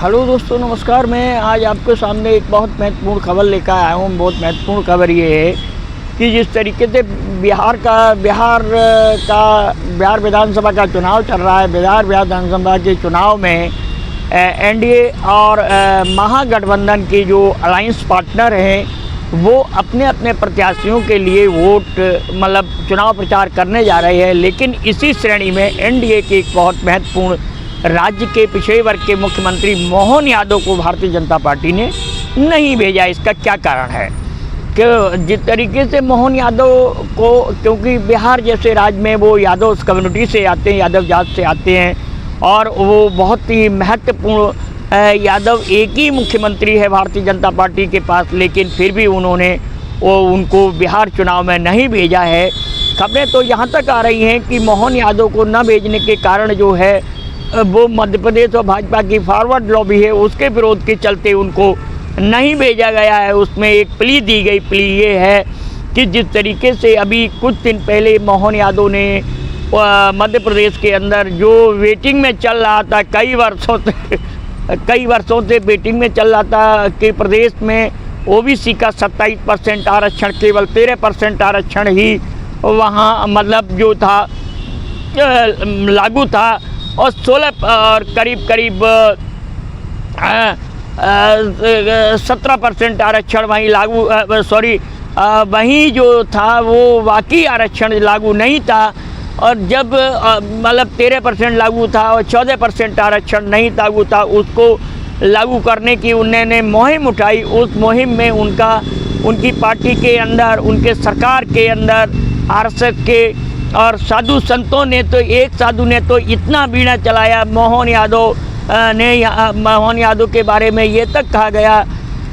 Hello दोस्तों, नमस्कार। मैं आज आपके सामने एक बहुत महत्वपूर्ण खबर लेकर आया हूँ। बहुत महत्वपूर्ण खबर ये है कि जिस तरीके से बिहार विधानसभा का चुनाव चल रहा है, बिहार विधानसभा के चुनाव में एनडीए और महागठबंधन के जो अलायंस पार्टनर हैं वो अपने अपने प्रत्याशियों के लिए चुनाव प्रचार करने जा रहे हैं। लेकिन इसी श्रेणी में एनडीए के एक बहुत महत्वपूर्ण राज्य के पिछड़े वर्ग के मुख्यमंत्री मोहन यादव को भारतीय जनता पार्टी ने नहीं भेजा। इसका क्या कारण है कि जिस तरीके से मोहन यादव को, क्योंकि बिहार जैसे राज्य में वो यादव कम्युनिटी से आते हैं, यादव जात से आते हैं और वो बहुत ही महत्वपूर्ण यादव एक ही मुख्यमंत्री है भारतीय जनता पार्टी के पास, लेकिन फिर भी उनको बिहार चुनाव में नहीं भेजा है। खबरें तो यहाँ तक आ रही हैं कि मोहन यादव को न भेजने के कारण जो है वो मध्य प्रदेश और भाजपा की फॉरवर्ड लॉबी है, उसके विरोध के चलते उनको नहीं भेजा गया है। उसमें एक प्ली दी गई। प्ली ये है कि जिस तरीके से अभी कुछ दिन पहले मोहन यादव ने मध्य प्रदेश के अंदर जो वेटिंग में चल रहा था, कई वर्षों से वेटिंग में चल रहा था कि प्रदेश में ओबीसी का 27% आरक्षण, केवल 13% आरक्षण ही वहाँ जो था लागू था और 16 और करीब 17% आरक्षण वहीं वहीं जो था वो बाकी आरक्षण लागू नहीं था। और जब 13% लागू था और 14% आरक्षण नहीं लागू था, उसको लागू करने की उन्होंने मुहिम उठाई। उस मुहिम में उनकी पार्टी के अंदर, उनके सरकार के अंदर आरएसएस के और साधु संतों ने तो, एक साधु ने तो इतना बीड़ा चलाया मोहन यादव के बारे में ये तक कहा गया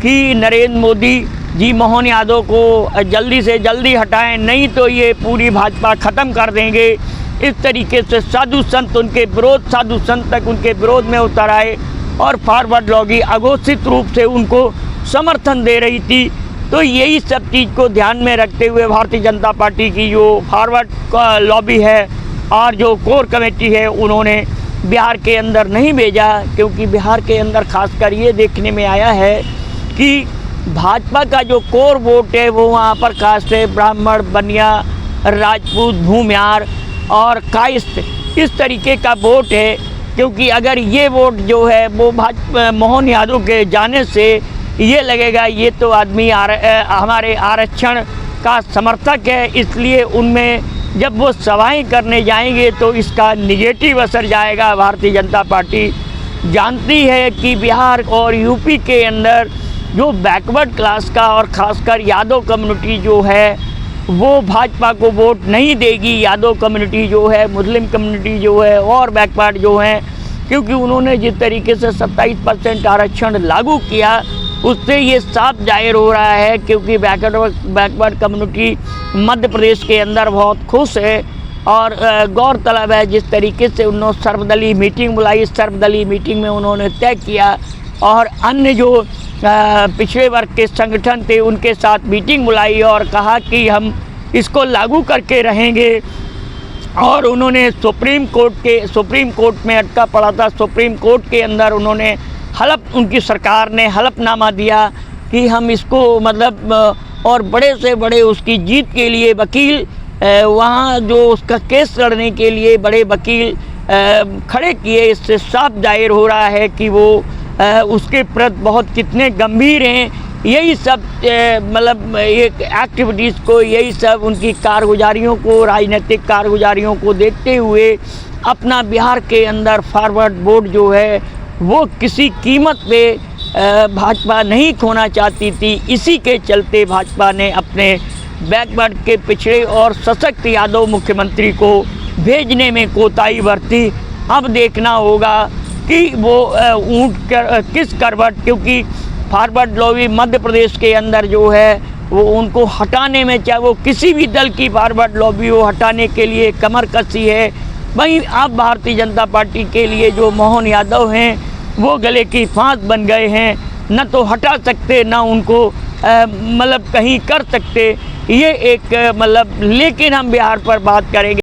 कि नरेंद्र मोदी जी मोहन यादव को जल्दी से जल्दी हटाएं, नहीं तो ये पूरी भाजपा ख़त्म कर देंगे। इस तरीके से साधु संत तक उनके विरोध में उतर आए और फॉरवर्ड लॉबी अघोषित रूप से उनको समर्थन दे रही थी। तो यही सब चीज़ को ध्यान में रखते हुए भारतीय जनता पार्टी की जो फॉरवर्ड लॉबी है और जो कोर कमेटी है, उन्होंने बिहार के अंदर नहीं भेजा, क्योंकि बिहार के अंदर खासकर ये देखने में आया है कि भाजपा का जो कोर वोट है वो वहाँ पर कास्ट है, ब्राह्मण, बनिया, राजपूत, भूमियार और कायस्थ, इस तरीके का वोट है। क्योंकि अगर ये वोट जो है वो मोहन यादव के जाने से ये लगेगा ये तो आदमी हमारे आरक्षण का समर्थक है, इसलिए उनमें जब वो सभाएं करने जाएंगे तो इसका निगेटिव असर जाएगा। भारतीय जनता पार्टी जानती है कि बिहार और यूपी के अंदर जो बैकवर्ड क्लास का और ख़ासकर यादव कम्युनिटी जो है वो भाजपा को वोट नहीं देगी। यादव कम्युनिटी जो है, मुस्लिम कम्युनिटी जो है और बैकवर्ड जो है, क्योंकि उन्होंने जिस तरीके से 27% आरक्षण लागू किया उससे ये साफ जाहिर हो रहा है। क्योंकि बैकवर्ड कम्युनिटी मध्य प्रदेश के अंदर बहुत खुश है और गौरतलब है जिस तरीके से उन्होंने सर्वदलीय मीटिंग बुलाई। सर्वदलीय मीटिंग में उन्होंने तय किया और अन्य जो पिछड़े वर्ग के संगठन थे उनके साथ मीटिंग बुलाई और कहा कि हम इसको लागू करके रहेंगे। और उन्होंने सुप्रीम कोर्ट में अटका पड़ा था। सुप्रीम कोर्ट के अंदर उन्होंने उनकी सरकार ने हलफनामा दिया कि हम इसको और बड़े से बड़े उसकी जीत के लिए वकील वहाँ जो उसका केस लड़ने के लिए बड़े वकील खड़े किए। इससे साफ जाहिर हो रहा है कि वो उसके प्रति बहुत कितने गंभीर हैं। यही सब एक एक्टिविटीज़ को, यही सब उनकी कारगुजारियों को, राजनीतिक कारगुजारियों को देखते हुए अपना बिहार के अंदर फॉरवर्ड वोट जो है वो किसी कीमत पे भाजपा नहीं खोना चाहती थी। इसी के चलते भाजपा ने अपने बैकवर्ड के पिछड़े और सशक्त यादव मुख्यमंत्री को भेजने में कोताही बरती। अब देखना होगा कि वो किस करवट, क्योंकि फॉरवर्ड लॉबी मध्य प्रदेश के अंदर जो है वो उनको हटाने में, चाहे वो किसी भी दल की फॉरवर्ड लॉबी हो, हटाने के लिए कमर कसी है। वहीं अब भारतीय जनता पार्टी के लिए जो मोहन यादव हैं वो गले की फांस बन गए हैं। न तो हटा सकते, न उनको कहीं कर सकते। ये एक लेकिन हम बिहार पर बात करेंगे।